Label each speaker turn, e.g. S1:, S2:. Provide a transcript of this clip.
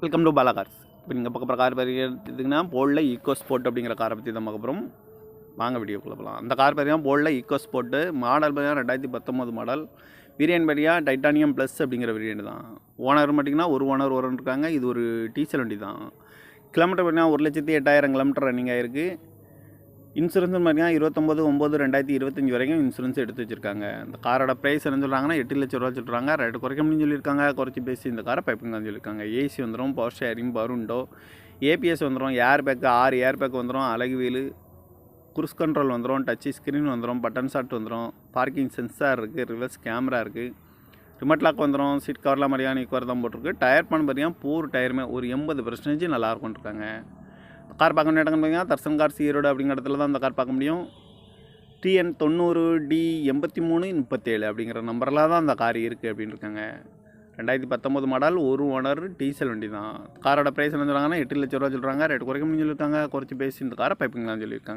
S1: Welcome to Bala cars. இப்போ நீங்கள் பார்க்க போகிற கார் பார்த்தீங்கன்னா போல்டில் ஈக்கோ ஸ்போர்ட் அப்படிங்கிற காரை பற்றி தான் பார்க்க போகிறோம். வாங்க வீடியோக்குள்ளே போகலாம். அந்த கார் பார்த்தீங்கன்னா போல்டில் ஈக்கோ ஸ்போர்ட்டு மாடல் பார்த்தீங்கன்னா 2019 மாடல். வேரியன்ட் பார்த்தீங்கன்னா டைட்டானியம் ப்ளஸ் அப்படிங்கிற வேரியன்ட் தான். ஓனர் பார்த்தீங்கன்னா ஒரு ஓனர் இருக்காங்க. இது ஒரு டீசல் வண்டி தான். கிலோமீட்டர் பார்த்தீங்கன்னா 1,08,000 கிலோமீட்டர் ரன்னிங் ஆகிருக்கு. இன்சூரன்ஸ் பார்த்தீங்கன்னா 29/9/2025 வரைக்கும் இன்சூரன்ஸ் எடுத்து வச்சுருக்காங்க. இந்த காரோட ப்ரைஸ் என்ன சொல்கிறாங்கன்னா 8 லட்ச ரூபா சொல்கிறாங்க. ரேட்டு குறைக்க முடியும்னு சொல்லியிருக்காங்க. குறைச்சி பேசி இந்த காரை பைப்பிங் தான் சொல்லியிருக்காங்க. ஏசி வந்துடும், பவர் ஷேரிங், பருண்டோ, ஏபிஎஸ் வந்துடும், ஏர் பேக்கு 6 ஏர் பேக் வந்துடும், அழகு வீலு, குரூஸ் கண்ட்ரோல் வந்துடும், டச் ஸ்க்ரீன் வந்துடும், பட்டன் ஷாட் வந்துடும், பார்க்கிங் சென்சார் இருக்குது, ரிவர்ஸ் கேமரா இருக்குது, ரிமோட் லாக் வந்துடும், சீட் கவர்லாம் மாதிரியான இக்குவர் தான் போட்டிருக்கு. டயர் பண்ண பார்த்தீங்கன்னா பூர் டயருமே ஒரு 80% நல்லா இருக்கும்னு இருக்காங்க. கார் பார்க்க வேண்டிய இடங்கள்னு பார்த்தீங்கன்னா தர்சன் கார்ஸ் ஈரோடு அப்படிங்கிற இடத்துல தான் அந்த கார் பார்க்க முடியும். TN 90D8337 அப்படிங்கிற நம்பரில் தான் அந்த கார் இருக்குது அப்படின்னு இருக்காங்க. 2019 மாடல், ஒரு ஓனர், டீசல் வண்டி தான். காரோட ப்ரைஸ் என்ன சொல்கிறாங்கன்னா 8 லட்ச ரூபா சொல்கிறாங்க. ரேட்டு குறைக்க முடியும்னு சொல்லியிருக்காங்க. குறைச்சி பேசி இந்த காரை பைப்பிங் தான் சொல்லியிருக்காங்க.